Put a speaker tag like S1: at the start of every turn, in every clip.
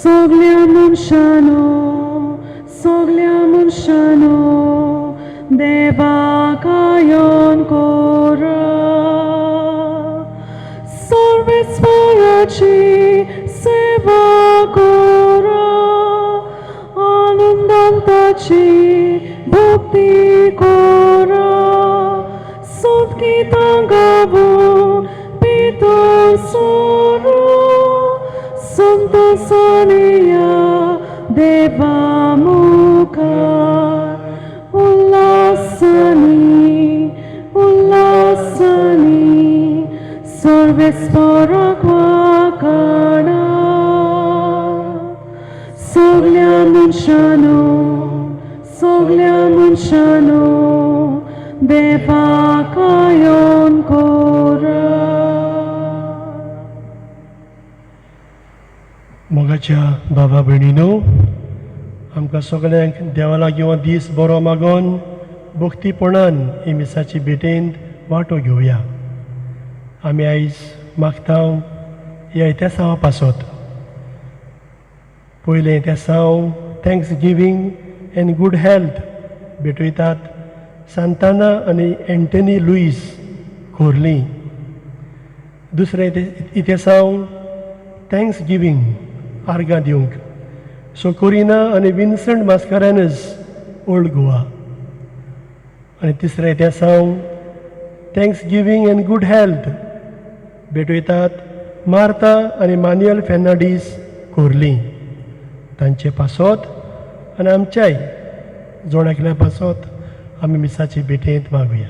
S1: सगल्या मनशानो देवाक आयोन कोरा सर्वेस्वराची सेवा कोरा आनंदांताची भक्ती कोरा संतगीतां गावून पितर सोरो संतोषानिया देवा मुखार उल्लासानी सर्वेस्वराक वाखाणा सगल्या मनशानो देवाक आयोन कोरा.
S2: मोगाच्या बाबा भयणीनो, आमकां सगळ्यांक देवा लागीं हो दीस बरो मागोन भक्तीपणान ही मिसाची भेटेंत वांटो घेवया. आमी आयज मागतां ह्या इतिहासा पासत. पयलें इतिहासांव thanks giving and good health भेटयतात सांताना आनी एंटनी लुईस खोर्ली. दुसरें इतिहासांव थँक्स गिवींग आर्गां दिवंक सोकोरिना आनी विन्संट मास्कारेनस ओल्ड गोवा. आनी तिसऱ्या इतिहासांव thanks giving and good health भेटयतात मार्ता आनी मान्युएल फेर्नांडीस खोर्ली. तांचे पासत आनी आमच्याय जोडाकल्या पासत आमी मिसाची भेटेंत मागुया.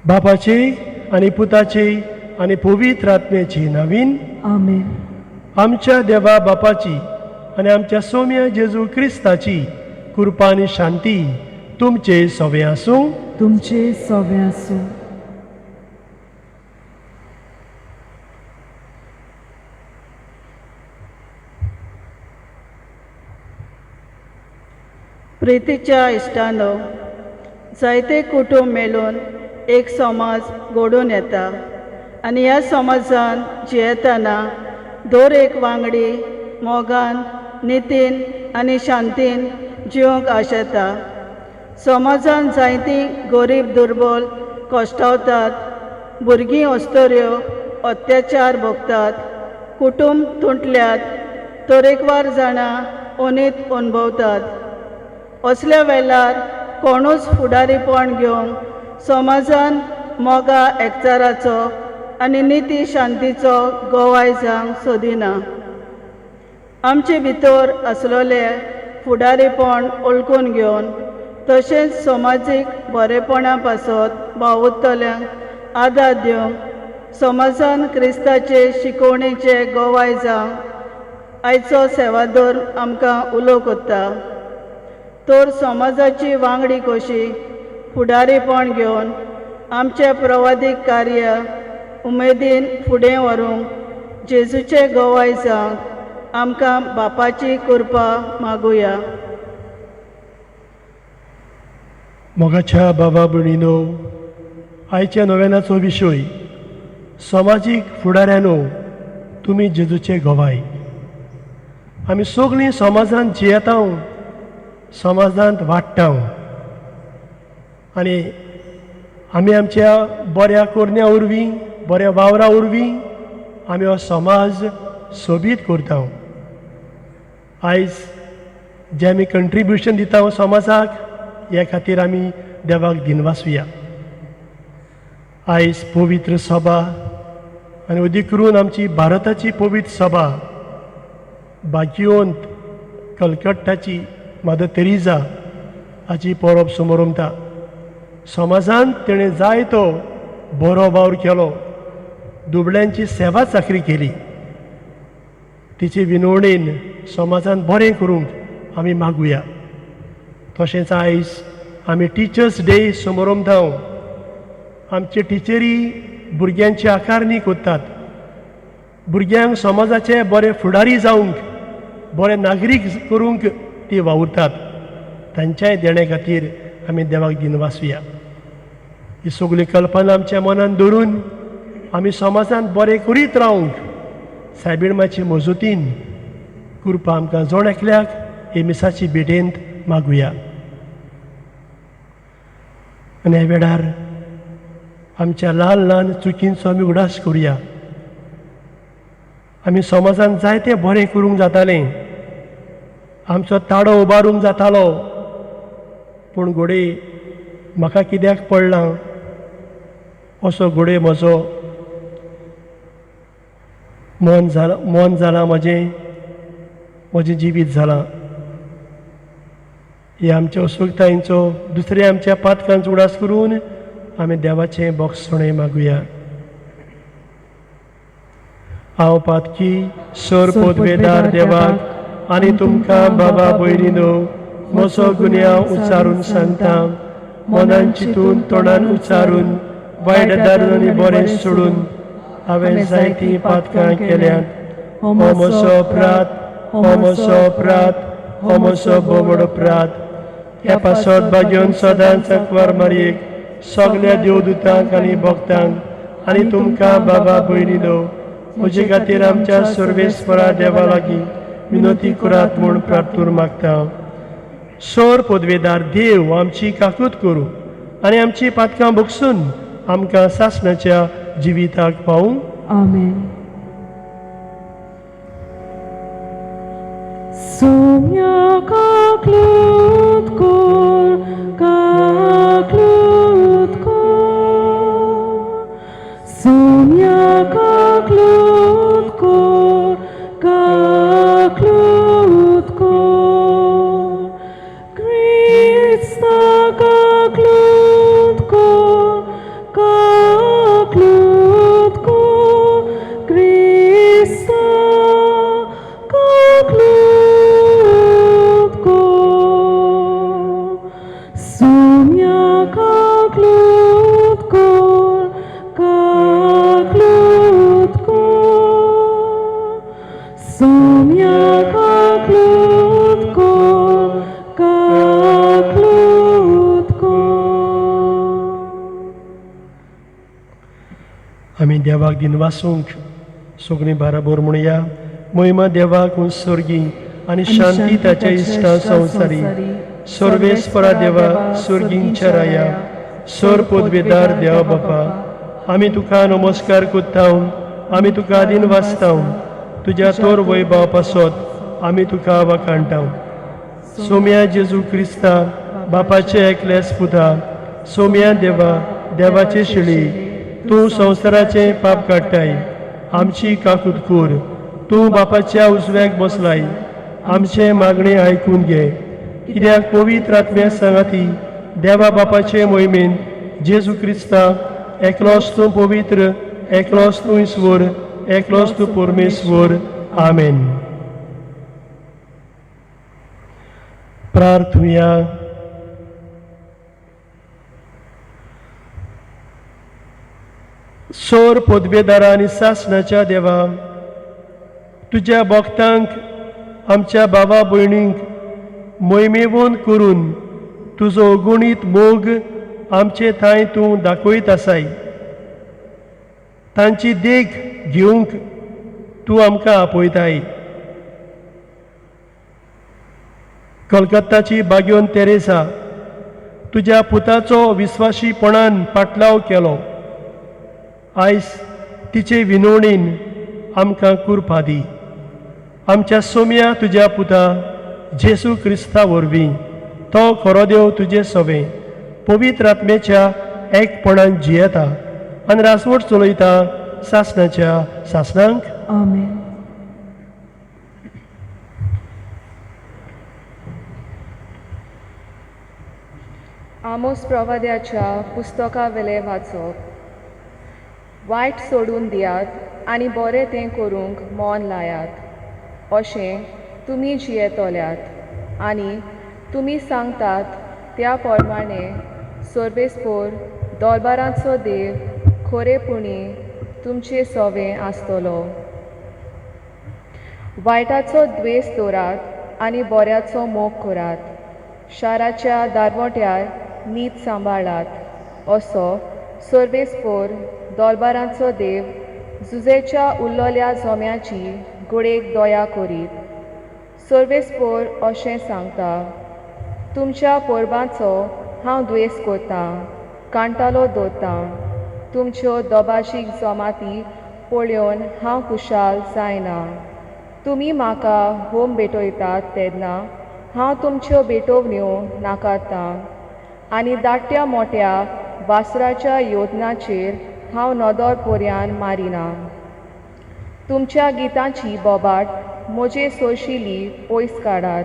S2: बापाचे आनी पुताचे आनी पवित्र आत्म्याची नांवीन
S1: आमेन.
S2: आमच्या देवा बापाची आनी आमच्या सौम्य जेजू क्रिस्ताची कृपा आनी शांती तुमचे सवे आसूं.
S1: तुमचे सवे आसूं.
S3: प्रितीच्या इश्टानो, जायते कुटुंब मेळून एक समाज घडून येता आनी ह्या समाजान जियेतना दर एक वांगडी मोगान नितीन आनी शांतीन जिवंक आशेता. समाजान जायतीं गरीब दुर्बल कश्टावतात, भुरगीं अस्तोऱ्यो अत्याचार भोगतात, कुटुंब तुटल्यात, तरेकवार जाणां अनीत अनुभवतात. असल्या वेळार कोणूच फुडारीपण घेवंक समाजान मोगा एकचाराचो आनी निती शांतीचो गोवाय जावंक सोदिना. आमचे भितर आसलोले फुडारीपण ओळखून घेवन तशेंच समाजीक बरेपणा पासत भावुरतल्यांक आदार दिवंक समाजान क्रिस्ताचे शिकवणेचे गोवाय जावंक आयचो सेवादोर आमकां उलो कोत्ता. तर समाजाची वांगडी कशी फुडारीपण घेवन आमचे प्रवादीक कार्य उमेदीन फुडें व्हरूंक जेजूचे गोवाय जावंक आमकां बापाची कृपा मागुया.
S2: मोगाच्या बाबा भयणीनो, आयच्या नोवेनाचो विशय समाजीक फुडाऱ्यानो तुमी जेजूचे गोवाय. आमी सगळीं समाजांत जियेता, समाजांत वाडटा आनी आमी आमच्या बऱ्या कोरण्या उरवीं बऱ्या वावरा उरवीं आमी हो समाज सोबीत करता. आयज जे आमी कंट्रिब्युशन दिता समाजाक ह्या खातीर आमी देवाक दिनवासुया. आयज पवित्र सभा आनी अदीक करून आमची भारताची पवित्र सभा भाग्यवंत कलकत्ताची मदर तेरेसा हाची परब समारंभता. समाजांत तेणें जाय तो बरो वावर केलो, दुबळ्यांची सेवा चाकरी केली. तिचे विनवणेन समाजांत बरें करूंक आमी मागुया. तशेंच आयज आमी टिचर्स डे समारंभता. आमचे टिचरी भुरग्यांची आकारणी करतात. भुरग्यांक समाजाचे बरे फुडारी जावंक बरे नागरीक करूंक ती वावुरतात. तांच्याय देणे खातीर आमी देवाक दिनवासुया. ही सगळी कल्पना आमच्या मनान दवरून आमी समाजांत बरें करीत रावंक सायबिणमाची मजूतीन कृपा आमकां जोड एकल्याक हे मिसाची भेटेंत मागुया. आनी ह्या वेळार आमच्या ल्हान ल्हान चुकींचो आमी उडास करुया. आमी समाजान जायते बरें करूंक जातालें, आमचो ताळो उबारूंक जातालो, पूण घोडे म्हाका कित्याक पडला असो घोडे म्हजो मन जालां, म्हजें जिवीत जालां. हे आमच्या उसुकतायेंचो दुसऱ्या आमच्या पातकांचो उडास करून आमी देवाचें बोगसणें मागुया. हांव पातकी सर पोदवेदार देवाक आनी तुमकां बाबा भयणीनो म्हजो गुन्यांव उच्चारून सांगता. मनान चिंतून तोंडान उच्चारून वायट दारून आनी बरें सोडून हांवें जायतीं पातकां केल्यात. हो म्हजो अपराध, हो म्हजो अपराध, हो म्हजो बोबड अपराध. ह्या पासत बागेवन सदांच अकवार मारयेक सगल्या देवदूतांक आनी भक्तांक आनी तुमकां बाबा भयणीनो म्हजे खातीर आमच्या सर्वेस्परा देवा लागीं विनोती करात म्हूण प्रार्थून मागता. सर पदवेदार देव आमची काकूत करूं आनी आमची पातकां भोगसून आमकां सासणाच्या जिविताक पावूं.
S1: आमेन. सोम्या काकलूत कोर, काकलूत कोर. सोम्या काकलूत कोर, काकलूत कोर. Christa काकलूत कोर, काकलूत कोर. Christa काकलूत कोर. सोम्या काकलूत कोर, काकलूत कोर. सोम्या काकलूत कोर, काकलूत कोर.
S2: आमी देवाक दिन वासूंक सगळीं बाराबोर म्हणुया. महिमा देवाक उत्सर्गी आनी शांती ताच्या इश्टा संवसारी. सर्वेस्परा देवा स्वर्गींच्या राया, सर पदवेदार देवा बापा, आमी तुका नमस्कार करता, आमी तुका दिन वाचता. तुज्या तोर वैभव पासत आमी तुका वखाणटा. सोम्या जेजू क्रिस्ता बापाचे एकलेच पुता, सोम्या देवा देवाचे शिळी, तूं संवसाराचें पाप काडटाय. आमची काकूत कर, तूं बापाच्या उजव्याक बसलाय. आमचे मागणे आयकून घे, कित्याक पवित्र आत्म्या सांगाती देवा बापाचे मोहिमेन जेजू क्रिस्ता एकलोच तूं पवित्र, एकलोच तूं ईश्वर, एकलोच तूं परमेश्वर. आमेन. प्रार्थुया. सोर पदवेदारा आनी सासणाच्या देवा, तुज्या भक्तांक आमच्या बाबा भयणींक मोहिमेवून करून तुजो अगुणीत मोग आमचे थंय तूं दाखयत आसाय. तांची देख घेवंक तूं आमकां आपयताय. कलकत्ताची बागयोन तेरेसा तुज्या पुताचो विस्वाशीपणान पाटलाव केलो. आयज तिचे विनवणेन आमकां कृपा दी. आमच्या सोम्या तुज्या पुता जेजू क्रिस्ता वरवीं तो खरो देव तुजे सवे पवित्र आत्मेच्या एकपणान जियेता आनी रासवट चलयता सासणाच्या सासणांक.
S1: आमेन.
S4: आमोस प्रवाद्याच्या पुस्तका वेले वाचप. वायट सोडून दियात आनी बरें तें करूंक मोन लायात. अशें तुमी जियेतल्यात आनी तुमी सांगतात त्या प्रमाणे सर्वेस्पोर दोरबारांचो देव खरेपणी तुमचे सवें आसतलो. वायटाचो द्वेस दवरात आनी बऱ्याचो मोग करात. शाराच्या दारवट्यार नीत सांबाळात. असो सर्वेस्पोर दोरबारांचो देव जुजेच्या उरलोल्या जोम्याची गुडेक दोया करीत. सर्वेस्पोर अशें सांगता, तुमच्या पोरबांचो हांव द्वेस करतां, कांटालो दवरतां. तुमच्यो दोबाशीक जमाती पळोवन हांव खुशाल जायना. तुमी म्हाका होम भेटयतात तेन्ना हांव तुमच्यो भेटोवण्यो नाकारतां आनी धाकट्या मोठ्या वासराच्या योजनाचेर हांव नदर पर्यान मारिना. तुमच्या गितांची बोबाट म्हजे सोशिली पयस काडात.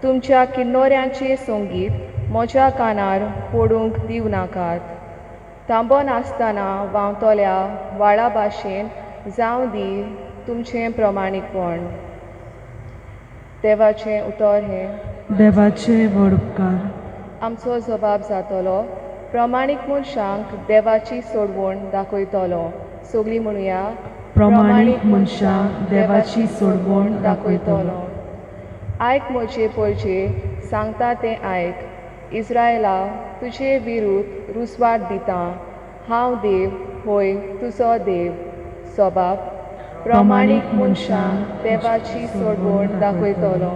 S4: तुमच्या किन्नोऱ्यांचें संगीत म्हज्या कानार पडूंक दिव नाकात. थांबोन आसतना व्हांवतल्या व्हाळा भाशेन जावं दी तुमचें प्रमाणीकपण. देवाचें उतर हें,
S1: देवाचे व्हड उपकार.
S4: आमचो जबाब जातलो. प्रमाणीक मनशांक देवाची सोडवण दाखयतलो. सगळीं म्हणुया,
S1: प्रमाणीक मनशांक देवाची सोडवण दाखयतलो.
S4: आयक म्हजे पयचे सांगता तें आयक. इस्रायला, तुजे विरुद्ध रुसवाट दितां. हांव देव, होय तुजो देव. सबाब, प्रमाणीक मनशांक देवाची सोडवण दाखयतलो.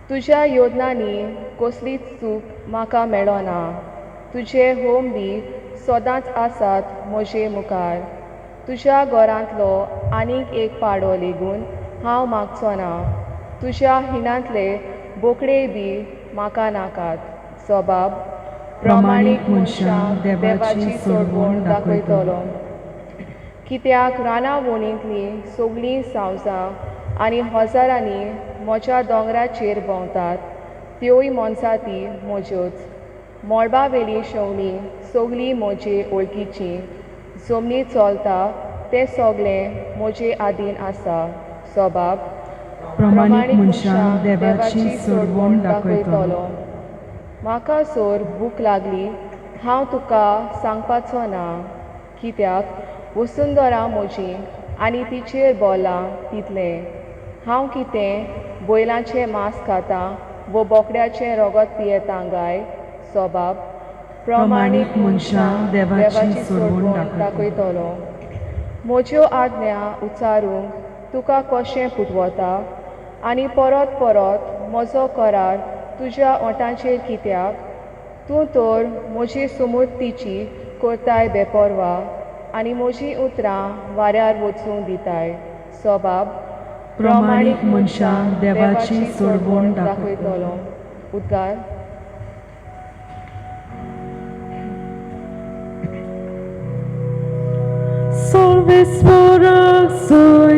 S4: तुज्या योजनांनी कसलीच चूक म्हाका मेळना. तुजे होम बी सदांच आसात म्हजे मुखार. तुज्या घरांतलो आनीक एक पाडो लेगून हांव मागचो ना. तुज्या हिणांतले बोकडे बी म्हाका नाकात. सबाब, प्रमाणीक मनशांक देवाची सोडवण दाखयतलो. कित्याक रानावणींतलीं सगळीं सावजां आनी हजारांनी म्हज्या दोंगराचेर भोंवतात, त्योय मोनजाती म्हज्योच. मोळबावेलीं शेवणीं सगळीं म्हजे वळखीचीं. जमनी चलता तें सगळें म्हजे आदीन आसा. सबाब,
S1: प्रमाणीक मनशांक देवाची सोडवण दाखयतलो.
S4: म्हाका सोर भूक लागली, हांव तुका सांगपाचो ना. कित्याक वसुंधरा म्हजी आनी तिचेर बोलां तितलें. हांव कितें बैलांचें मांस खातां वो बोकड्याचें रगत पियेतां गाय. सबाब, प्रमाणीक मनशांक देवाची सोडवण दाखयतलो. म्हज्यो आज्ञा उच्चारूंक तुका कशें फुटवता आनी परत परत म्हजो करार तुज्या ओंठांचेर कित्याक? तूं तर म्हजी सुमूर्तीची करताय बेपरवा आनी म्हजीं उतरां वाऱ्यार वचूंक दिताय. सबाब,
S1: प्रमाणीक मनशांक देवाची सोडवण दाखयतलो.
S4: उद्गार.
S1: Sorvesvara, soy,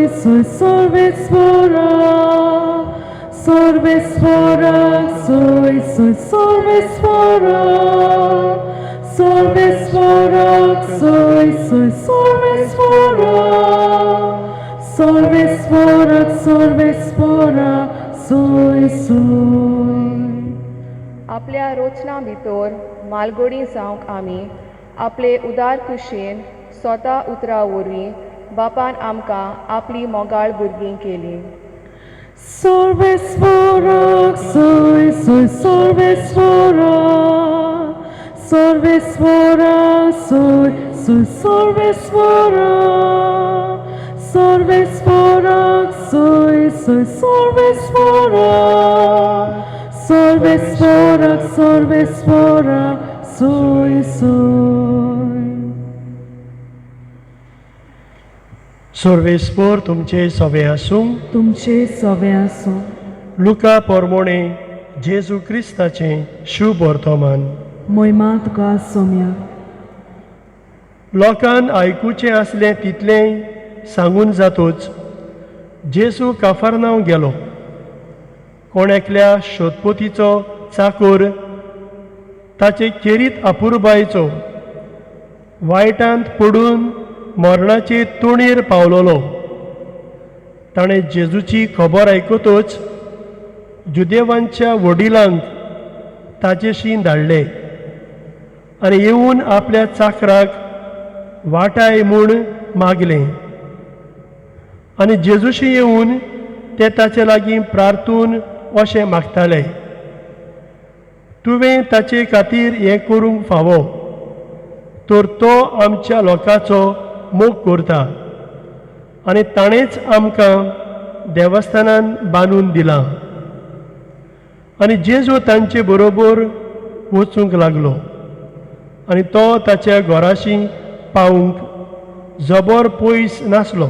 S1: sorvesvara. Sorvesvara, soy, sorvesvara. Sorvesvara, soy, sorvesvara. Sorvesvara, sorvesvara, soy.
S4: आपल्या रोचना भितर मालगोडी जावंक आमी आपले उदार कुशीन स्वता उतरा वरवीं बापान आमकां आपली मोगाळ भुरगीं केलीं.
S1: Sorvesvara, soy, sorvesvara. Sorvesvara, soy, sorvesvara. Sorvesvara, soy, sorvesvara. Sorvesvara, sorvesvara, soy.
S2: सर्वेस्पोर तुमचे सवे आसूं.
S1: तुमचे सवे आसूं.
S2: लुका पोरमोणे जेजू क्रिस्ताचें शुभ वर्तमान.
S1: मोहिमा तुका सोम्या.
S2: लोकांन आयकुचें आसलें तितलें सांगून जातूच जेजू काफारनांव गेलो. कोण एकल्या शोधपोतीचो चाकर ताचे केरीत अपुरबायेचो वायटांत पडून मरणाचे तोणयेर पावलोलो. ताणें जेजूची खबर आयकतूच जुदेवांच्या वडिलांक ताचेशी धाडले आनी येवन आपल्या चाकराक वाटाय म्हूण मागलें. आनी जेजूशी येवन ते ताचे लागीं प्रार्थून अशें मागताले, तुवें ताचे खातीर हें करूंक फावो, तर तो आमच्या लोकांचो मोग करता आनी ताणेंच आमकां देवस्थानान बांदून दिलां आनी जेजू तांचे बरोबर वचूंक लागलो आनी तो ताच्या घराशी पावूंक जबर पयस नासलो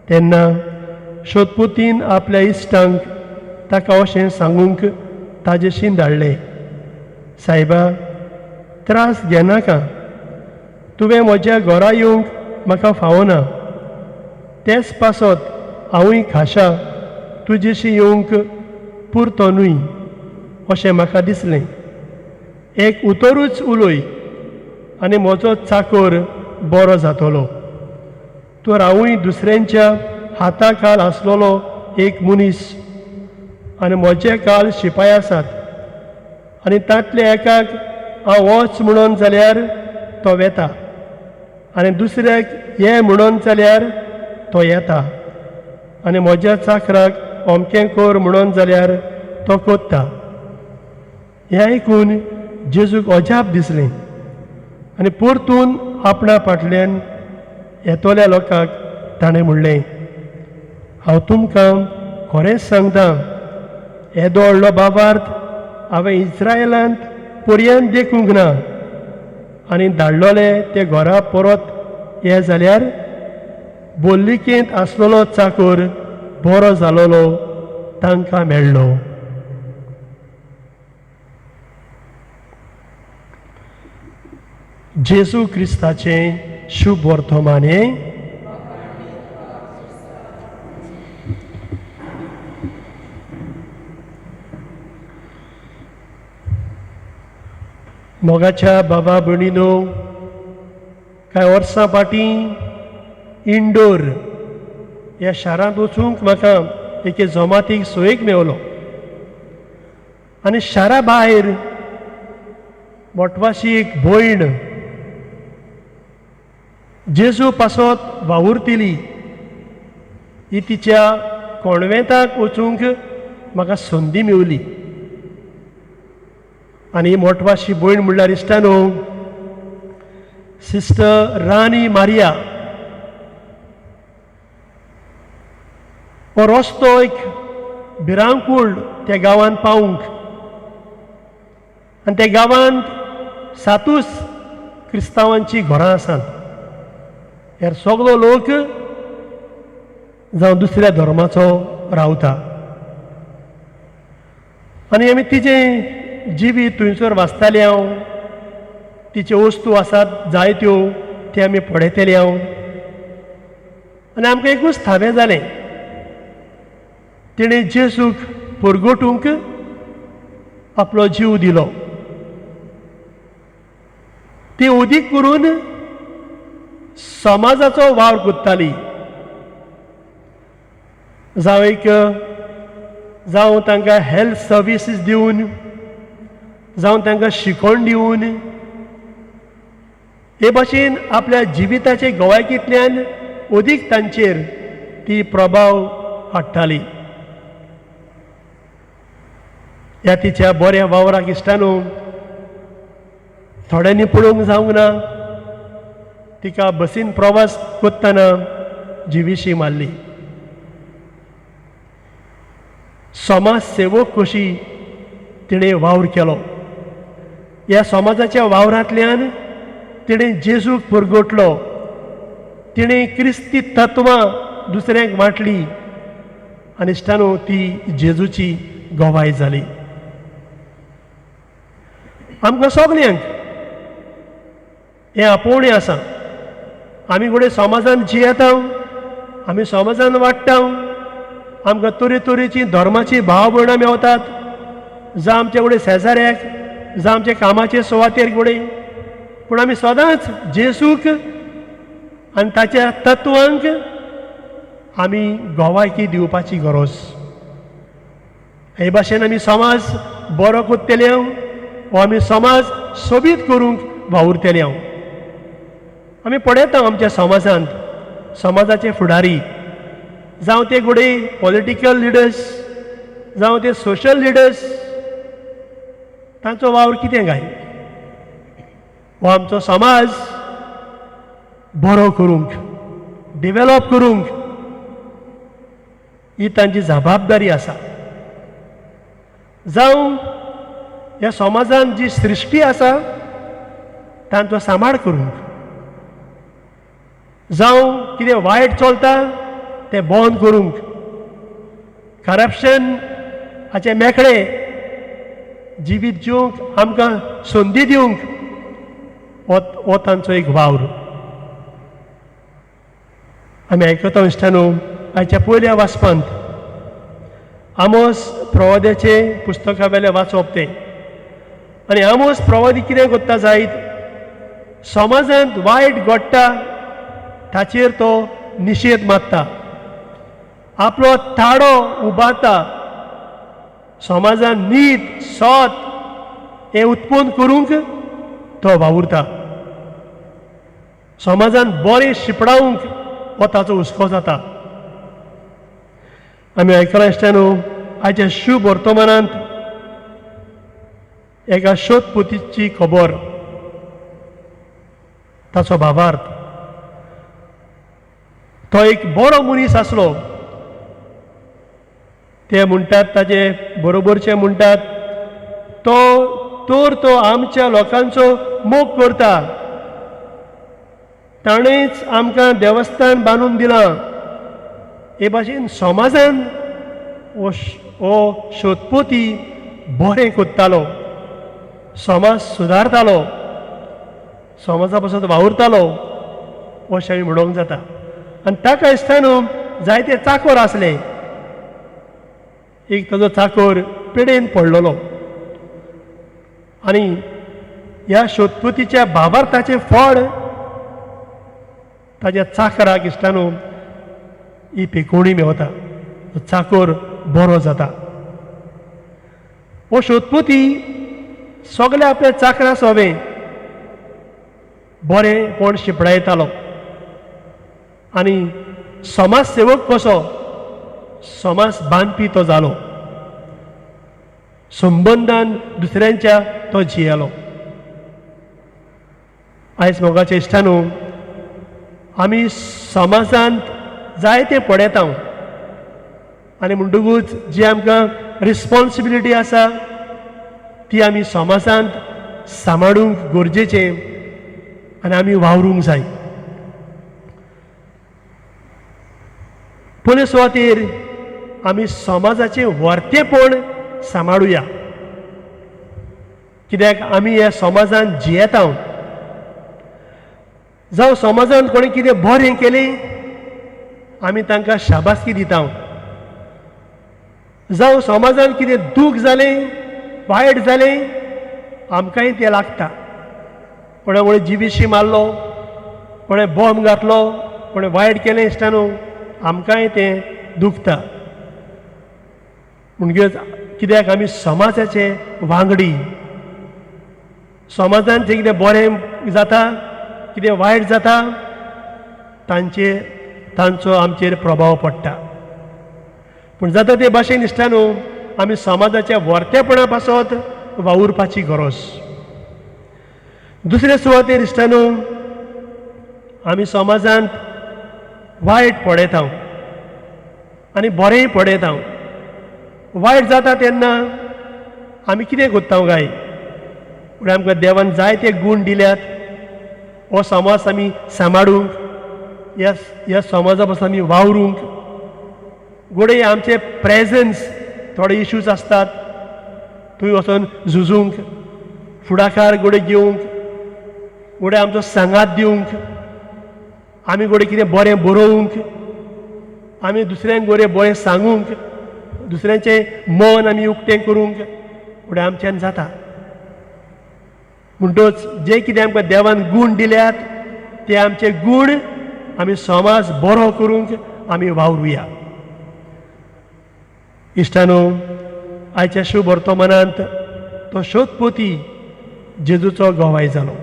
S2: तेन्ना सोदपुतीन आपल्या इश्टांक ताका अशें सांगूंक ताजेशी धाडलें सायबा त्रास घेनाका तुवें म्हज्या घरा येवंक म्हाका फावना तेच पासत हांवूय खाशा तुजेशी येवंक पुरतो न्हय अशें म्हाका दिसलें एक उतरूच उलय आनी म्हजो चाकर बरो जातलो तर हांवूय दुसऱ्यांच्या हाता खाल आसलोलो एक मनीस आनी म्हजे काल शिपाय आसात आनी तांतले एकाक हांव वच म्हणून जाल्यार तो वेता आनी दुसऱ्याक ये म्हणून जाल्यार तो येता आनी म्हज्या चाकराक अमकें कर म्हणून जाल्यार तो कोत्ता हें आयकून जेजूक अजाप दिसलें आनी परतून आपणा फाटल्यान येतोल्या लोकांक ताणें म्हणलें हांव तुमकां खरेंच सांगता येदो व्हडलो बाबार्थ हांवें इस्रायलांत पर्यंत देखूंक ना आनी धाडलोले ते घरा परत ये जाल्यार बोल्लिकेंत आसलोलो चाकर बरो जालोलो तांकां मेळ्ळो जेजू क्रिस्ताचें शुभ वर्तमान हें मोगाच्या बाबा भयणीनो कांय वर्सां फाटीं इंडोर ह्या शारांत वचूंक म्हाका एके जमातीक सोयेक मेवलो आनी शारा भायर मोटवाशी एक भयण जेजू पासत वावुरतली ही तिच्या कोणवेताक वचूंक म्हाका संदी मेवली आनी मोटवाशी भयण म्हणल्यार इश्टानो सिस्टर राणी मारिया हो रस्तो एक भिरांकूळ त्या गांवांत पावूंक आनी त्या गांवांत 7 क्रिस्तांवांची घरां आसात ह्यार सगळो लोक जावं दुसऱ्या धर्माचो रावता आनी आमी तिचें जिवीत थंयसर वाचताले हांव तिच्यो वस्तू आसात जायत्यो ते आमी पळयतले हांव आनी आमकां एकूच थावें जालें तिणें जेजूक परगटूंक आपलो जीव दिलो ती उदीक करून समाजाचो वावर कोत्ताली जावं तांकां हेल्थ सर्विसीस दिवन जावं तांकां शिकवण दिवन हे भाशेन आपल्या जिविताचे गोवायकींतल्यान अदीक तांचेर ती प्रभाव हाडटाली ह्या तिच्या बऱ्या वावराक इश्टानो थोड्यांनी पळोवंक जावंक ना तिका बसीन प्रवास करतना जिवीशी मारली समाज सेवक कशी तिणें वावर केलो ह्या समाजाच्या वावरांतल्यान तिणें जेजूक परगटलो तिणें क्रिस्ती तत्वां दुसऱ्यांक वाटली आनी इश्टानो ती जेजूची गोवाय जाली आमकां सगल्यांक हें आपोवणें आसा आमी घोडे समाजान जियेता आमी समाजान वाडटा आमकां तरेतरेची धर्माची भाव भयणां मेवतात जावं आमचे घोडे शेजाऱ्याक जावं आमचे कामाचे सुवातेर घोडे पूण आमी सदांच जेजूक आनी ताच्या तत्वांक आमी गोवायकी दिवपाची गरज हे भाशेन आमी समाज बरो कोत्तेले वो आमी समाज सोबीत करूंक वावुरतले आमी पळयता आमच्या समाजांत समाजाचे फुडारी जावं ते घोडे पॉलिटिकल लिडर्स जावं ते सोशल लिडर्स तांचो वावर कितें काय हो आमचो समाज बरो करूंक डेव्हलप करूंक ही तांची जबाबदारी आसा. जावं ह्या समाजान जी सृश्टी आसा तांचो सांबाळ करूंक, जावं कितें वायट चलता तें बंद करूंक, करप्शन हाचे मेकळे जिवीत जिवंक आमकां संदी दिवंक हो तांचो एक वावर. आमी आयकता इश्टानो आयच्या पयल्या वाचपांत आमोस प्रवाद्याचे पुस्तका वेले वाचप तें. आनी आमोस प्रवादी कितें करता जायत समाजांत वायट घडटा ताचेर तो निशेध मारता, आपलो ताळो उबारता, समाजान नीत सत हें उत्पन्न करूंक तो वावुरता. समाजान बरें शिपडावंक हो ताचो हुस्को जाता. आमी आयकलां इश्टानो आयच्या शुभ वर्तमानांत एका शोधपोतीची खबर, ताचो भावार्थ. तो एक बरो मनीस आसलो. ते म्हणटात ताजे बरोबरचे म्हणटात तो आमच्या लोकांचो मोग करता, ताणेंच आमकां देवस्थान बांदून दिलां. हे भाशेन समाजान हो शोधपोती बरें कोत्तालो, समाज सुदारतालो, समाजा पासून वावुरतालो अशें आमी म्हणूंक जाता. आनी ताका दिसता जायते चाकर आसले. एक ताजो चाकर पिडेन पडलेलो आनी ह्या शोधपोतीच्या भावार्थाचें फळ ताज्या चाकराक इश्टानो ही पिकोवणी मेवता. चाकर बरो जाता. हो शोधपोती सगळे आपल्या चाकरा सोबे बरेपण शिपडायतालो आनी समाज सेवक कसो समाज बांदपी तो जालो. संबंधान दुसऱ्यांच्या तो जियेलो. आयज मोगाचे इश्टानो आमी समाजांत जायते पडयता आनी म्हणटकूच जी आमकां रिस्पॉन्सिबिलिटी आसा ती आमी समाजांत सांबाळूंक गरजेचें आनी आमी वावरूंक जाय. पयले सुवातेर आमी समाजाचें वर्तेपण सांबाळुया, कित्याक आमी ह्या समाजांत जियेता. जावं समाजांत कोणी कितें बरें केलें आमी तांकां शाबासकी दिता. जावं समाजांत कितें दूख जालें वायट जालें आमकांय तें लागता. कोणा कोणें जिवीशी मारलो, कोणें बॉम्ब घातलो, कोणें वायट केलें इश्टानो आमकांय तें दुखता. म्हणटकीच कित्याक आमी समाजाचे वांगडी. समाजांत जें कितें बरें जाता कितें वायट जाता तांचो आमचेर प्रभाव पडटा. पूण जाता ते भाशेन इश्टानो आमी समाजाच्या वर्तेपणा पासत वावुरपाची गरज. दुसरे सुवातेर इश्टानो आमी समाजांत वायट पडयता आनी बरेंय पडयता. वायट जाता तेन्ना आमी कितें करता काय फुडें आमकां देवान जायते गूण दिल्यात. हो समाज आमी सांबाळूंक ह्या समाजा पासून आमी वावरूंक. घोडे आमचे प्रेजन्स थोडे इश्यूज आसतात थंय वचून झुजूंक, फुडाकार घोडे घेवंक, घोडे आमचो सांगात दिवंक, आमी घोडे कितें बरें बरोवंक, आमी दुसऱ्यांक घोडे बरें सांगूंक, दुसऱ्यांचें मन आमी उक्तें करूंक फुडें आमच्यान जाता. म्हणटच जे कितें आमकां देवान गूण दिल्यात ते आमचे गूण आमी समाज बरो करूंक आमी वावरुया. इश्टानो आयच्या शुभ वर्तमानांत तो शोधपोती जेजूचो गोवाय जालो.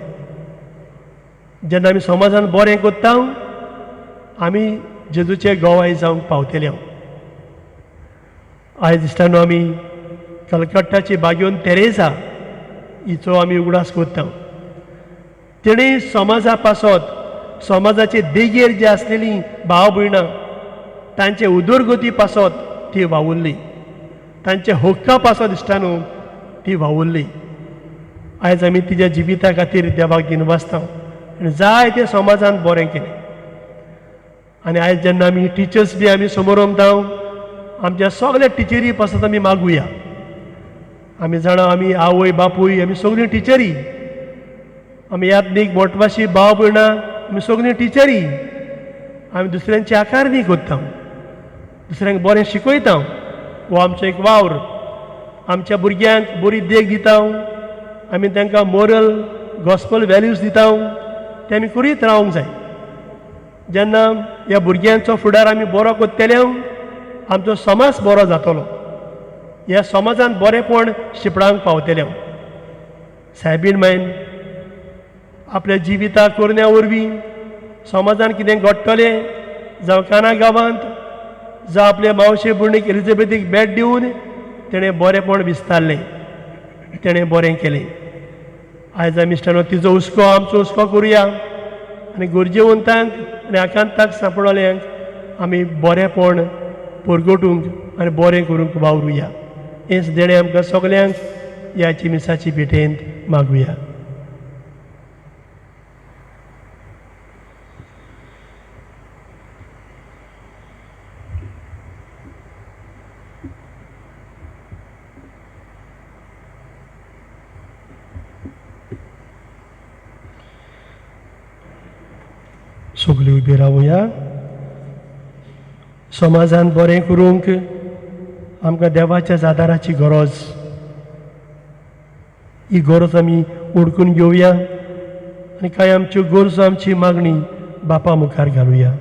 S2: जेन्ना आमी समाजान बरें करता आमी जेजूचे गोवाय जावंक पावतले. आयज इश्टानो आमी कलकत्ताची बागेवन तेरेसा हिचो आमी उगडास करता. तेणें समाजा पासत समाजाचे देगेर जी आसलेलीं भाव भयणां तांचे उदरगती पासत ती वावुरली, तांचे हक्का पासत दिसता न्हू ती वावुरली. आयज आमी तिच्या जिविता खातीर देवाक दिनवासता आनी जाय ते समाजान बरें केलें. आनी आयज जेन्ना आमी टिचर्स बी आमी समोर वता आमच्या सगळ्या टिचरी पासत आमी मागुया. आमी जाणा आमी आवय बापूय आमी सगळीं टिचरी, आमी यात्नीक मोठवाशी भाव भयणां आमी सगळीं टिचरी. आमी दुसऱ्यांची आकारणी करता, दुसऱ्यांक बरें शिकयता, हो आमचो एक वावर. आमच्या भुरग्यांक बरी देख दिता, आमी तांकां मोरल गॉस्पल वॅल्यूज दिता, ते आमी करीत रावंक जाय. जेन्ना ह्या भुरग्यांचो फुडार आमी बरो करतले आमचो समाज बरो जातलो, ह्या समाजान बरेंपण शिपडांक पावतलें. सायबीण मायन आपल्या जिविता करण्या वरवीं समाजान कितें घडटलें जावं काना गांवांत जावं आपल्या मावशे भुरणीक एलिझाबेथीक भेट दिवन तेणें बरेंपण विस्तारलें, तेणें बरें केलें. आयज आमी इश्टानो तिजो हुस्को आमचो हुस्को करुया आनी गरजेवंतांक आनी आकांताक सांपडोल्यांक आमी बरेंपण परगटूंक आनी बरें करूंक वावरुया. हेंच देणें आमकां सगल्यांक ह्या चिमिसाची भेटेंत मागुया. सगळीं उबी रावया. समाजान बरें करूंक आमकां देवाच्या आदाराची गरज. ही गरज आमी ओळखून घेवया आनी कांय आमच्यो गरजो आमची मागणी बापा मुखार घालुया.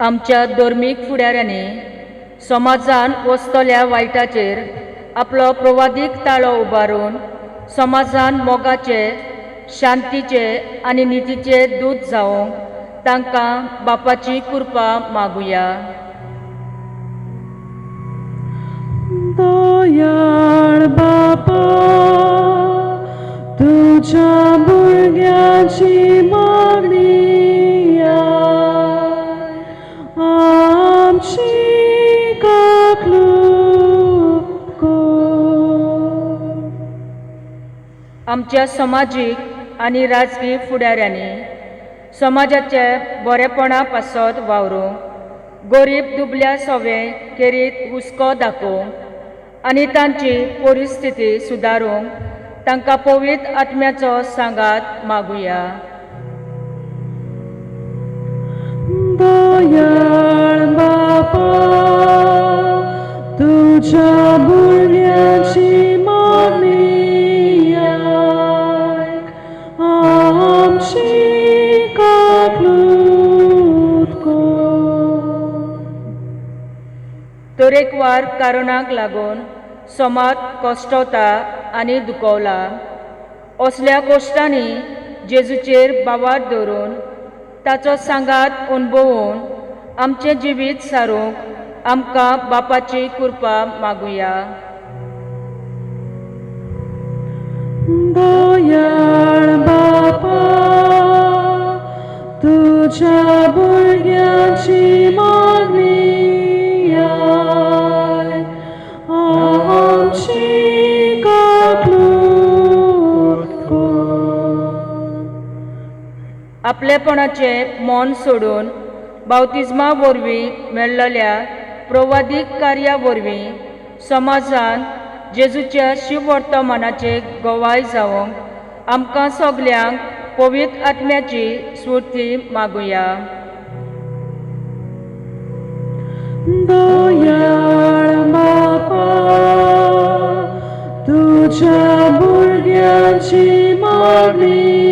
S5: आमच्या धर्मीक फुडाऱ्यांनी समाजान वस्तल्या वायटाचेर आपलो प्रवादीक ताळो उबारून समाजान मोगाचे, शांतीचे आनी नितीचे दूत जावंक तांकां बापाची कृपा मागुया.
S1: दयाळ बापा, तुझ्या भुरग्याची मागणी आमची
S5: आमच्या समाजीक आनी राजकीय फुडाऱ्यांनी समाजाचे बरेपणा पासत वावरूंक गरीब दुबल्या सवे खेरीत हुस्को दाखोवंक आनी तांची परिस्थिती सुदारूंक तांकां पवित्र आत्म्याचो सांगात मागुया.
S1: दयाळ बापा, तुझ्या भुरग्याची मागणी आमची काकूट कर.
S5: तरेकवार कारणांक लागून समाज कश्टवता आनी दुखवला. असल्या कश्टांनी जेजूचेर बावार धरून ताचो सांगात अणभवून आमचें जिवीत सारूंक आमकां बापाची कृपा मागुया.
S1: दयाळ बापा, तुझ्या भुरग्याची मागणी आमची काकूट कर.
S5: आपलेपणाचे मोन सोडून बावतिजमा वरवीं मेळ्ळल्या प्रवादीक कार्या वरवीं समाजान जेजूच्या शिवर्तमानाचे गवाय जावंक आमकां सगल्यांक पवित्र आत्म्याची स्फूर्ती मागुया.
S1: दयाळ बापा, तुझ्या भुरग्याची मागणी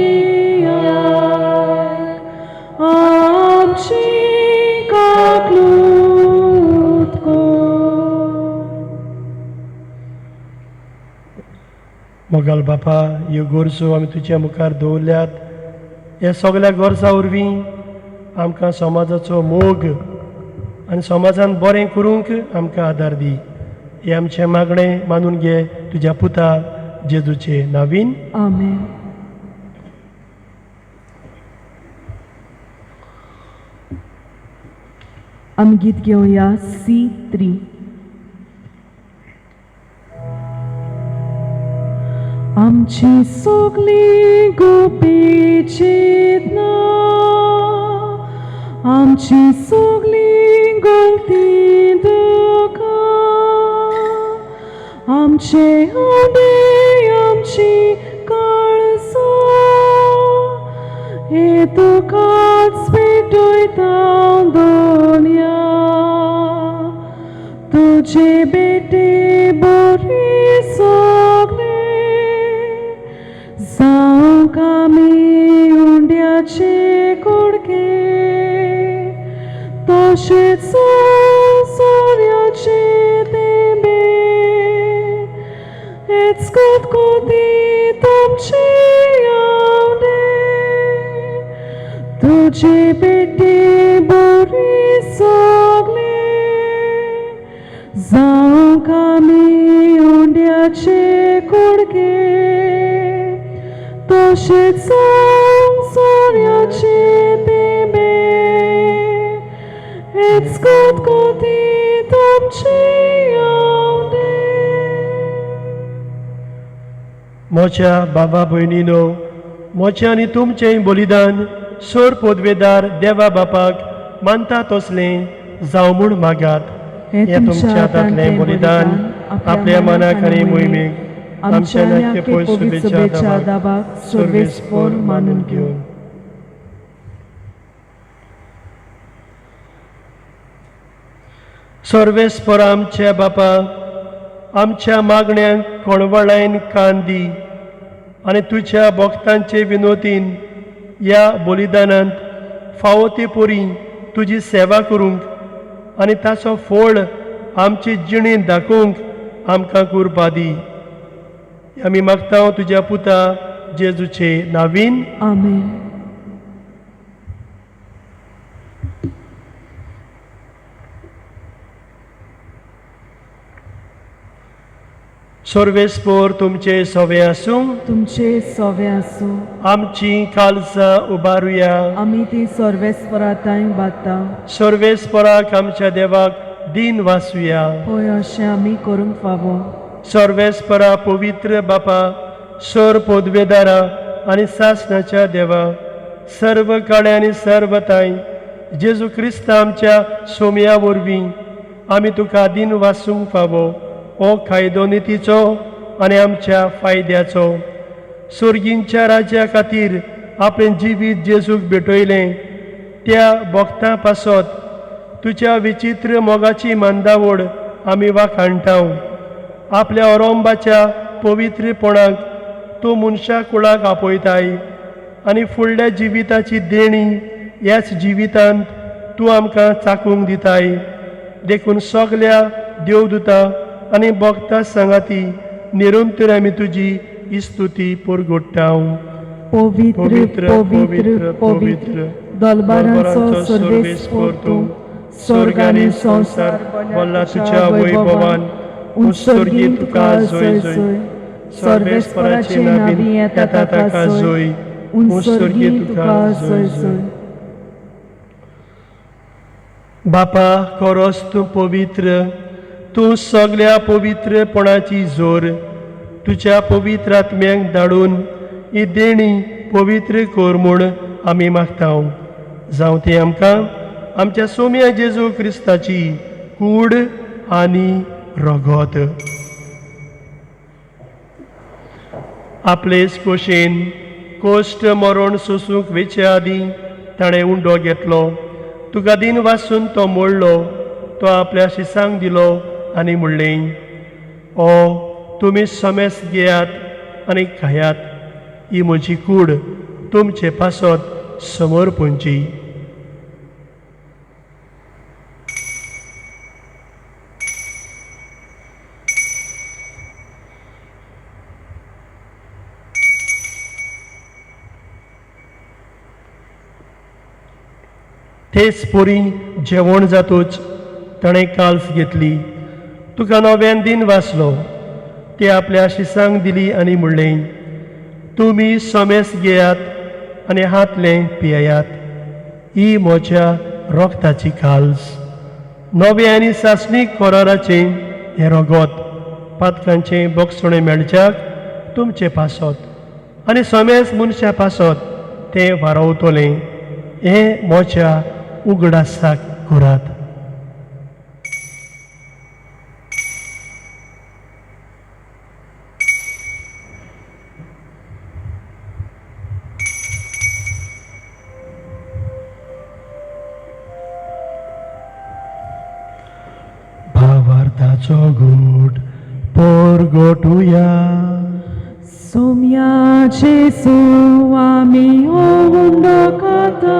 S1: आमची काकूट कर.
S2: मोगाल बापा, ह्यो गरजो आमी तुज्या मुखार दवरल्यात. ह्या सगळ्या गरजां वरवीं आमकां समाजाचो मोग आनी समाजान बरें करूंक आमकां आदार दी. हे आमचें मागणें मानून घे तुज्या पुता जेजूचे नांवीन.
S1: Amen. आमी गीत घेवया C3. आमची सगळी गोपेची ना, आमची सगळी गलती दुखा, आमचे आंबे आमची काळसा, हे तुकाच पेटयता दोनया. तुझे बेटे बरे सगळे जावंक आमी उंड्याचे कुडके, तशेंच सोऱ्याचे तेंबे, हेच कोतकोतीत आमचे आवडे. तुझे बेटे बरे सगळे जावंक आमी उंड्याचे कुडके, तशेंच सोऱ्याचे तेंबे, हेच कोतकोतीत आमचे आवडे.
S2: मोच्या बाबा भयणीनो, मोचें आनी तुमचें बलिदान सोर पोदवेदार देवा बापाक मानता तसलें जावं म्हूण मागात.
S1: हे
S2: हें तुमच्या हातांतलें बलिदान आपल्या मनाक आनी मोहिमेक आमच्या नाट्यपोय शुभेच्छा दाबाक सर्वेस्पर मानून घेवन. सर्वेस्पर आमच्या बापा, आमच्या मागण्यांक कळवळायन कान दी आनी तुज्या भक्तांचे विनोदीन ह्या बलिदानांत फावो ते परी तुजी सेवा करूंक आनी ताचो फळ आमचे जिणेंत दाखोवंक आमकां कृपा दी. आमी मागता तुज्या पुता जेजूचे नांवीन.
S1: Amen.
S2: सर्वेस्पर तुमचे सवे आसूं.
S1: तुमचे सवे आसूं.
S2: आमची काळजां उबारुया.
S1: आमी ती सर्वेस्पराताय बाता.
S2: सर्वेस्पराक आमच्या देवाक दिन वासुया.
S1: होय अशें आमी करूंक फावो.
S2: सर्वेस्परा पवित्र बापा, सर पोदवेदारा आनी सासणाच्या देवा, सर्व काळे आनी सर्वताय जेजू क्रिस्त आमच्या सोमया वरवीं आमी तुका दिन वासूंक फावो. हो कायदो नितीचो आनी आमच्या फायद्याचो. सुर्गींच्या राज्या खातीर आपलें जिवीत जेजूक भेटयलें त्या भक्तां पासत तुज्या विचित्र मोगाची मांदावड आमी वाखाणटाव. आपल्या औरंबाच्या पवित्रपणाक तूं मनशा कुळाक आपयताय आनी फुडल्या जिविताची देणी ह्याच जिवितांत तूं आमकां चाकूंक दिताय. देखून सगल्या देवदूतां आनी भक्तां सांगाती निरंतर आमी तुजी इस्तुती परगट्टाव.
S1: पवित्र पवित्र पवित्र दलबारांचो सर्वेस्पर तूं,
S2: स्वर्ग आनी संसार भरला तुज्या वैभवान. उत्सर्गी तुका जय जय. सर्वेस्पराचे नांवीन येता ताका जय. उत्सर्गी तुका जय जय. बापा खरोच तूं पवित्र. तूं सगळ्या पवित्रपणाची जोर तुज्या पवित्र आत्म्यांक धाडून ही देणी पवित्र कर म्हूण आमी मागताव. जावं ती आमकां आमच्या सोम्या जेजू क्रिस्ताची कूड आनी रगत. आपलेच खोशेन कोश्ट मरण सोसूंक वेचे आदीं ताणें उंडो घेतलो. तुका दिन वासून तो मोडलो. तो आपल्या शिसांक दिलो आनी म्हणलें, ओ तुमी समेस घेयात आनी खायात. ही म्हजी कूड तुमचे पासत समर्पणची. तेच पोरी जेवण जातूच ताणें काल्स घेतली, तुका नव्यान दिन वाचलो. ते आपल्या शिसांक दिली आनी म्हणलें, तुमी सोमेस घेयात आनी हातलें पियेयात. ही म्हज्या रोगताची काल्स. नवे आनी सासणीक कोराराचें हें रगत पातकांचें बोगसणें मेळच्याक तुमचें पासत आनी सोमेस मनशा पासत तें वारवतलें. हें म्हज्या उगडासाक करात. भावार्थाचो घोट पोरगोटुया.
S1: सोम्या जेसू आमी ओंडो खाता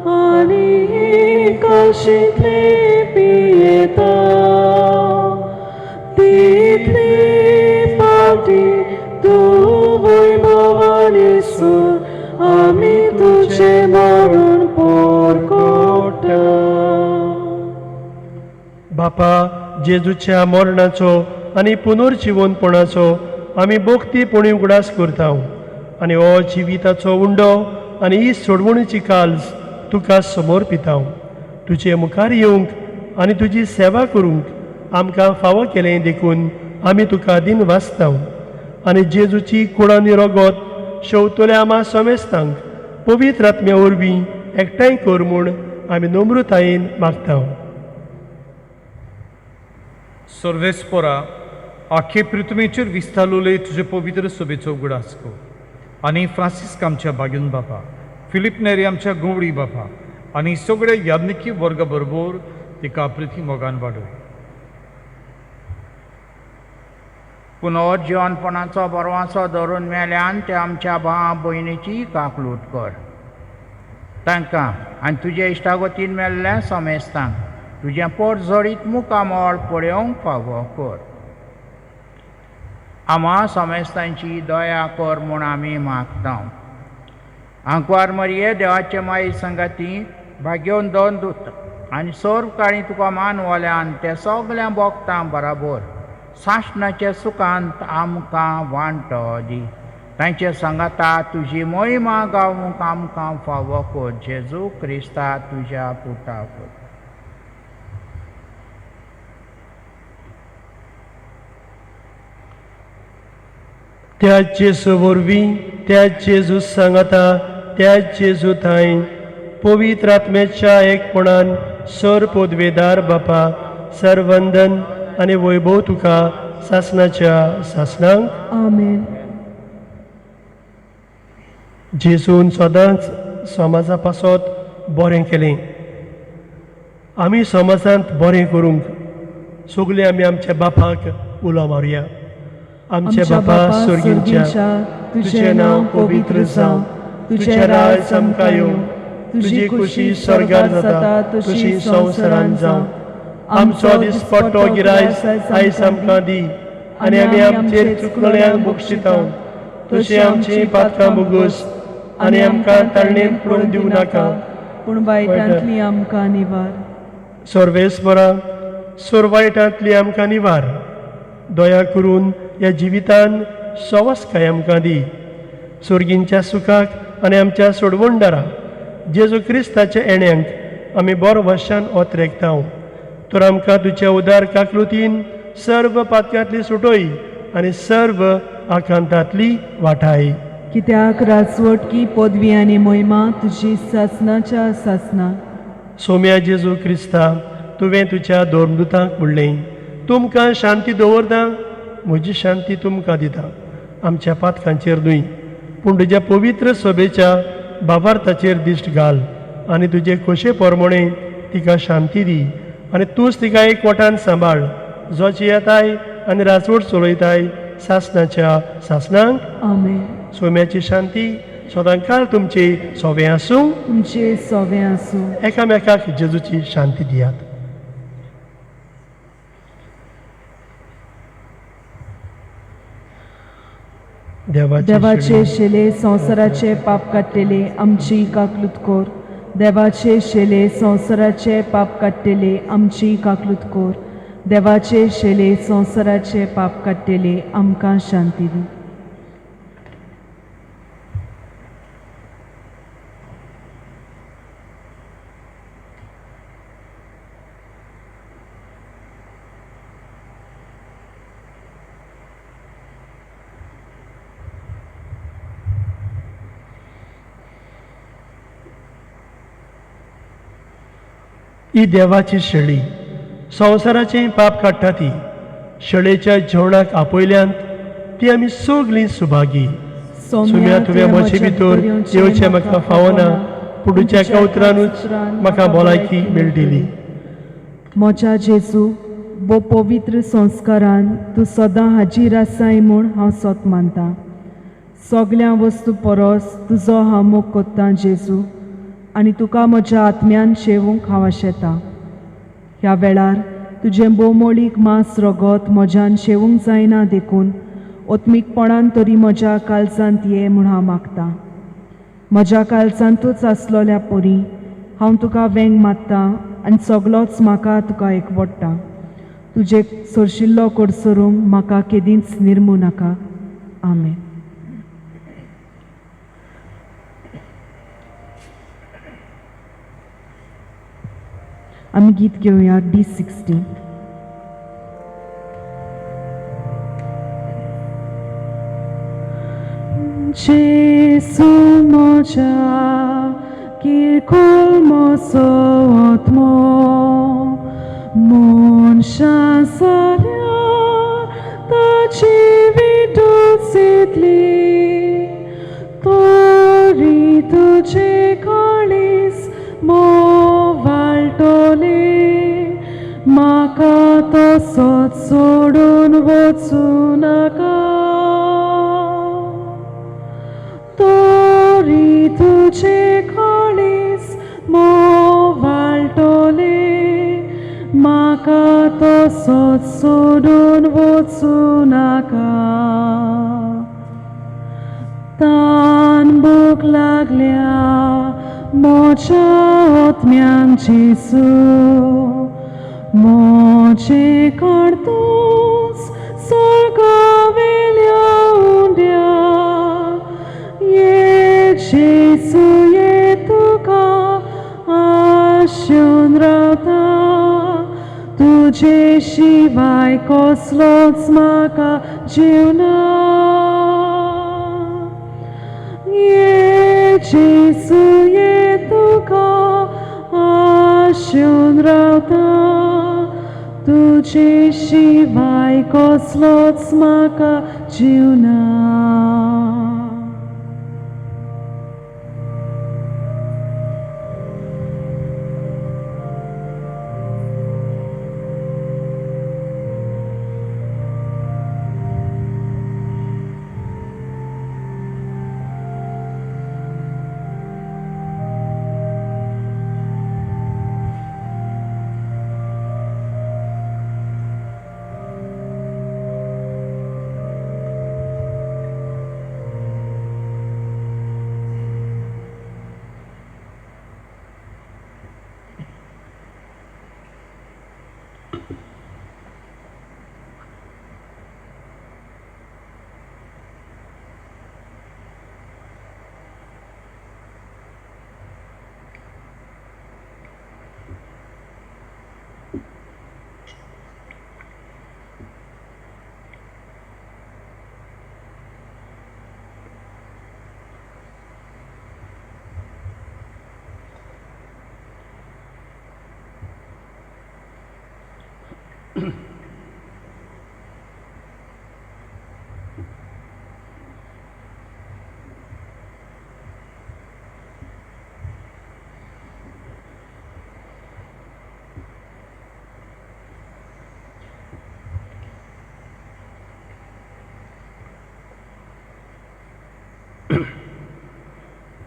S1: आनी कशींतले पियेता. तितली पावटी तूं वैभवानी सोर आमी तुजे मरण पोरगोटा.
S2: बापा, जेजूच्या मरणाचो आनी पुनर्जिवनपणाचो आमी भोक्तीपणी उगडास करता आनी हो जिविताचो उंडो आनी ही सोडवणीची काल्स तुका समर्पिता. तुजे मुखार येवंक आनी तुजी सेवा करूंक आमकां फावो केलें देखून आमी तुका दिन वाचता. आनी जेजूची कुड आनी रगत शेवतल्या आमा समेस्तांक पवित्र आत्म्या वरवीं एकठांय कर म्हूण आमी नम्रतायेन मागता.
S6: सर्वेस्परा, आखे पृथ्वीचेर विस्तारलोले तुजे पवित्र सभेचो उगडास कर. आनी फ्रांसिस्क आमच्या बागेन बापा, फिलीप नेरी आमच्या गोवडी बापा आनी सगळे याज्ञिकी वर्गा बरोबर तिका प्रिती मोगान वाडय.
S7: पुनर्जीवनपणाचो बरवासो धरून मेल्यान ते आमच्या भावा भयणीची काकलूट कर. तांकां आनी तुज्या इश्टागतीन मेल्ल्या समेस्तांक तुजें पोट जडीत मुखामोळ पळोवंक फावो कर. आमा समेस्तांची दया कर म्हूण आमी मागता. आंकवार मरिये, देवाचे माई संगाती, भाग्योन दोन दूत आनी सर्व काळी तुका मानवल्यान ते सगळ्या भोगतां बराबर साश्णाच्या सुखांत आमकां वांटो दी. तांचे सांगाता तुजी महिमा गावूंक आमकां फावो कर. जेजू क्रिस्ता तुज्या पुता कर.
S2: त्या जेजू वरवीं, त्या जेजू सांगाता, त्या जेजू थंय पवित्र आत्म्याच्या एकपणान सर पदवेदार बापा सरवंदन आनी वैभव तुका सासणाच्या सासणांक.
S1: आमेन.
S2: जेजून सदांच समाजा पासत बरें केलें. आमी समाजांत बरें करूंक सगळे आमी आमच्या बापाक उलो मारुया. आमचे बापा स्वर्गींच्या, तुझें नांव पवित्र जावं, तुझें राज आमकां येवं, तुजी खुशी स्वर्गार जाता तशी संवसारांत जावं. आमचो दिसपट्टो गिरायस आयज आमकां दी आनी आमी आमचेर चुकलोल्यांक बक्षिता तशी आमची पातकां बोगूस आनी आमकां ताळणेंत पडूंक दिवं नाका
S1: पूण वायटांतली आमकां निवार.
S2: सर्वेस्परा, वायटांतली आमकां निवार. दया करून ह्या जिवितान सवस्काय आमकां दी. स्वर्गींच्या सुखाक आनी आमच्या सोडवणदारा जेजू क्रिस्ताच्या येण्याक आमी बरो वर्शान ओतरेकता. तर आमकां तुज्या उदार काकलुतीन सर्व पातकांतली सुटोय आनी सर्व आकांतांतली वाटाय.
S1: कित्याक राजवटकी पदवी आनी महिमा तुजी सासणाच्या सासणा.
S2: सोम्या जेजू क्रिस्ता, तुवें तुज्या दोरदूतांक म्हणलें, तुमकां शांती दवरता, म्हजी शांती तुमकां दिता. आमच्या पातकांचेर न्हय पूण तुज्या पवित्र सभेच्या बाबार्थाचेर दिश्ट घाल आनी तुजे खोशे प्रमाणे तिका शांती दी आनी तूंच तिका एकवटान सांबाळ. जोची येताय आनी राजवट चलयताय सासणाच्या सासणांक.
S1: आमेन.
S2: सोम्याची शांती सदांकाळ तुमचे सोबे आसूं.
S1: तुमचे सोबे आसूं.
S2: एकामेकाक जेजूची शांती दियात.
S1: देवाचे शेले संवसाराचे पाप काडलेले आमची काकलूत कोर देवाचे शेले संवसाराचे पाप काडटेले आमची काकलूत कोर. देवाचे शेले संवसाराचे पाप काडटेले आमकां शांती दी.
S2: ही देवाची शेळी संवसाराचें पाप काडटा ती. शेळेच्या जेवणाक आपयल्यांत ती आमी सगळीं सुभागी. सुम्या तुवें म्हजे भितर येवचें म्हाका फावना, पूण तुज्या एका उतरानूच म्हाका भलायकी मेळटली.
S1: मोच्या जेजू, बो पवित्र संस्कारान तूं सदां हाजीर आसाय म्हूण हांव सोत मानतां. सगळ्या वस्तू परस तुजो हांव मोग कोत्तां जेजू, आनी तुका म्हज्या आत्म्यान शेवूंक हांव आशेतां. ह्या वेळार तुजें बोमोळीक मांस रगत म्हज्यान शेवूंक जायना देखून ओत्मीकपणान तरी म्हज्या काळजांत ये म्हूण हांव मागतां. म्हज्या काळजांतूच आसलोल्या परी हांव तुका वेंग मात्तां आनी सगळोच म्हाका तुका एकवडटा. तुजे सोरशिल्लो कोडसरूंक म्हाका केदींच निर्मू नाका. आमेन. आमी गीत घेवया D16. जेसू म्हज्या किरकोळ मोसो आत्मो मनशां जाल्यार ताची विटूच येतली. तोरी तुजे काळीज मोवाळटोले म्हाका तसोच सोडून वचूं नाका. तोरी तुजे काळीज मोवाळटोले म्हाका तसोच सोडून वचूं नाका. तान भूक लागल्या म्हज्या आत्म्यान जेजू, म्हजें काडतूस स्वर्गावेल्या उंड्या. ये जेजू ये तुका आशेन रावता. तुजे शिवाय कसलोच म्हाका जीव ना. ये जेजू ये तुका आशेन रावता. तुजे शिवाय कसलोच म्हाका जीव ना.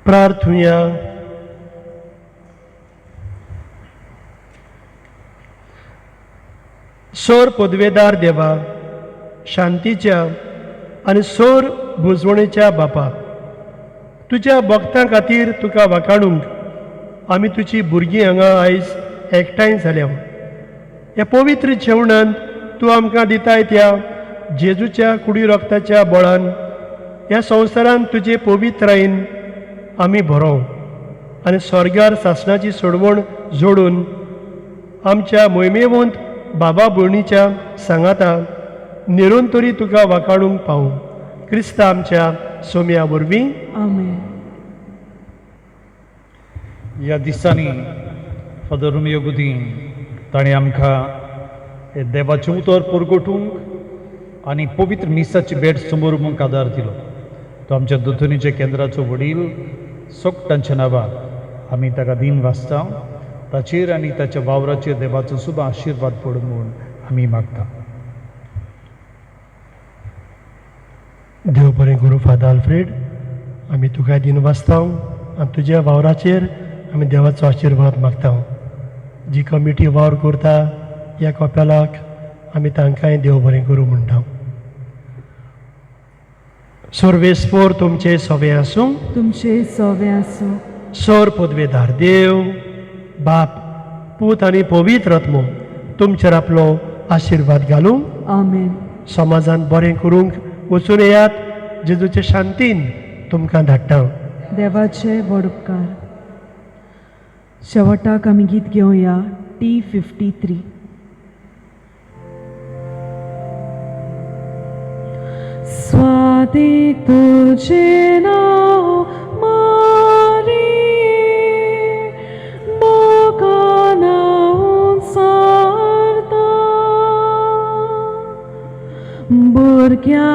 S2: प्रार्थुया. सोर पदवेदार देवा, शांतीच्या आनी सोर बुजवणेच्या बापा, तुज्या भक्तां खातीर तुका वाखाणूंक आमी तुजी भुरगीं हांगा आयज एकठांय जाल्या ह्या पवित्र जेवणांत तूं आमकां दिताय त्या जेजूच्या कुडी रक्ताच्या बळान ह्या संवसारांत तुजे पवित्रायेन आमी बरोव आनी स्वर्गार सासणाची सोडवण जोडून आमच्या मोहिमेवंत बाबा भयणीच्या सांगाता निरंतरी तुका वाखाणूंक पावूं क्रिस्त आमच्या सोम्या वरवीं
S1: आमेन.
S6: ह्या दिसांनी फादर रोमियो गुदी ताणें आमकां हे देवाचें उतर परगटूंक आनी पवित्र मिसाची भेट समोर रूमूंक आदार दिलो. तो आमच्या दोतोनीचे केंद्राचो वडील सोगटांच्या नांवान आमी ताका दिन वाचता ताचेर आनी ताच्या वावराचेर देवाचो शुभ आशिर्वाद पडूं म्हूण आमी मागता.
S2: देव बरें करूं फादर आल्फ्रेड. आमी तुका दिन वाचता आनी तुज्या वावराचेर आमी देवाचो आशिर्वाद मागता. जी कमिटी वावर करता ह्या कपेलाक आमी तांकांय देव बरें करूं म्हणटा. सर्वेस्पोर तुमचे सवे आसूं.
S1: तुमचे सवे आसूं.
S2: सर पदवेदार देव बाप पूत आनी पवित्र आत्मो तुमचेर आपलो आशिर्वाद घालूं.
S1: आमेन.
S2: समाजान बरें करूंक वचून येयात. जेजूचे शांतीन तुमकां धाडटा.
S1: देवाचे व्हड उपकार. शेवटाक आमी गीत घेवया T53. स्वादिक तुझे नाव मारिये, मोगा नावून सारता, भुरग्या